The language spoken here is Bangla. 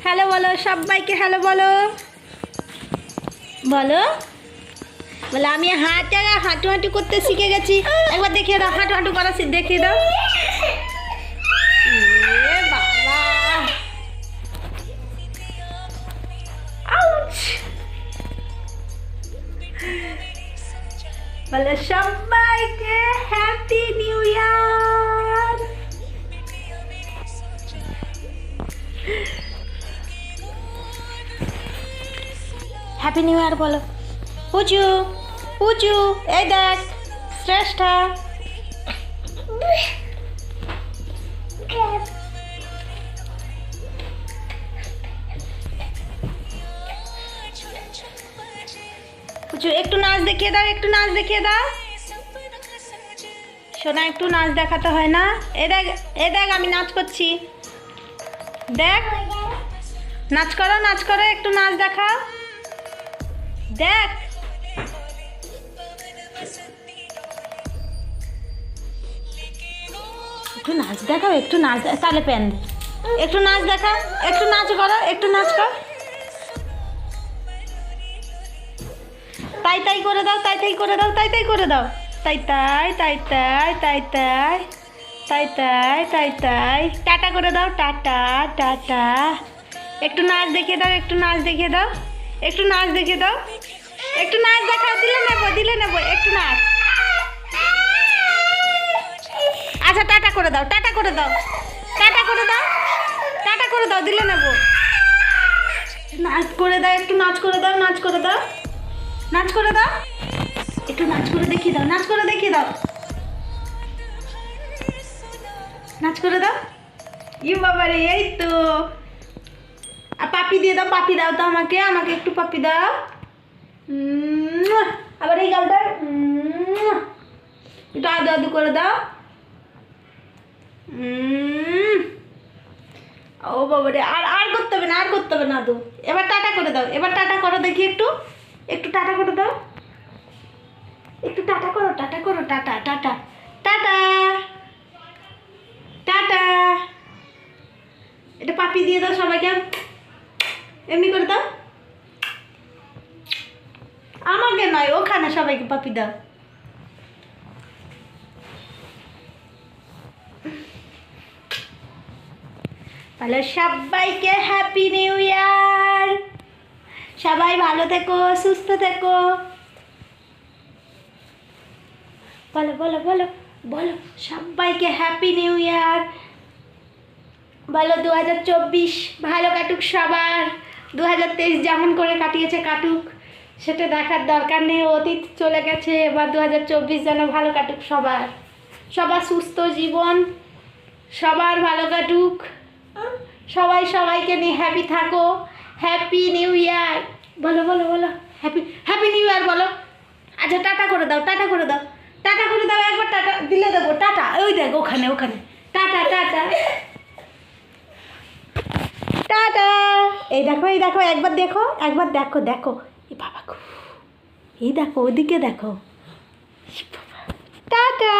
হ্যালো বলো, সবাইকে হ্যালো বলো। বলো বলে আমি হাঁটু হাঁটু করতে শিখে গেছি। একবার দেখিয়ে দাও, হাঁটু হাঁটু করা দেখিয়ে দাও। এ বাবা, আউচ। বলে সবাইকে happy new year. Happy new year বলো। পুচু পুচু, এই দেখ শ্রেষ্ঠা। পুচু একটু নাচ দেখিয়ে দাও, একটু নাচ দেখিয়ে দাও। সোনা একটু নাচ দেখাতে হয় না? এ দেখ, এ দেখ আমি নাচ করছি, দেখ। নাচ করো, নাচ করো, একটু নাচ দেখাও, দেখ। একটু নাচ দেখাও, একটু নাচ, তাহলে প্যান দে। একটু নাচ দেখাও, একটু নাচ করো, একটু নাচ কর। তাই তাই করে দাও, তাই তাই করে দাও, তাই তাই করে দাও। তাই তাই তাই তাই তাই তাই তাই তাই তাই তাই। টাটা করে দাও, টাটা টাটা। একটু নাচ দেখিয়ে দাও, একটু নাচ দেখিয়ে দাও, একটু নাচ দেখিয়ে দাও, একটু নাচ দেখাও। দিলে নেবো, দিলে নেবো, একটু নাচ। আচ্ছা টাটা করে দাও, টাটা করে দাও, টাটা করে দাও, টাটা করে দাও, দিলে নেবো। নাচ করে দাও, একটু নাচ করে দাও, নাচ করে দাও, নাচ করে দাও, একটু নাচ করে দেখিয়ে দাও, নাচ করে দেখিয়ে দাও, নাচ করে দাও। ই বাবা রে, এই তো। আর পাপি দিয়ে দাও, পাপি দাও তো আমাকে, আমাকে একটু পাপি দাও। আবার এই গালটা একটু আদু আদু করে দাও। ও বাবা রে, আর আর করতে হবে না, আর করতে হবে না আদু। এবার টাটা করে দাও, এবার টাটা করো দেখি, একটু একটু টাটা করে দাও, একটু টাটা করো, টাটা করো, টাটা টাটা টাটা টাটা। এটা পাপি দিয়ে দাও সবাইকে, এমনি করে দাও। আমাকে নয়, ওখানে সবাইকে পাপি দাও। তাহলে সবাইকে হ্যাপি নিউ ইয়ার। সবাই ভালো থেকো, সুস্থ থেকো। বলো বলো বলো বলো, সবাইকে হ্যাপি নিউ ইয়ার বলো। 2024 ভালো কাটুক সবার। 2023 যেমন করে কাটিয়েছে কাটুক, সেটা দেখার দরকার নেই, অতীত চলে গেছে। এবার 2024 যেন ভালো কাটুক সবার, সবার সুস্থ জীবন, সবার ভালো কাটুক। সবাই সবাইকে নিয়ে হ্যাপি থাকো। হ্যাপি নিউ ইয়ার বলো বলো বলো, হ্যাপি হ্যাপি নিউ ইয়ার বলো। আচ্ছা টাটা করে দাও, টাটা করে দাও, টাটা করে দাও। একবার টাটা দিলে দেবো, টাটা। ওই দেখ ওখানে, ওখানে টাটা টাটা টাটা। এই দেখো, এই দেখো, একবার দেখো, একবার দেখো, দেখো। এই বাবা গো, এই দেখো, ওদিকে দেখো। টাটা।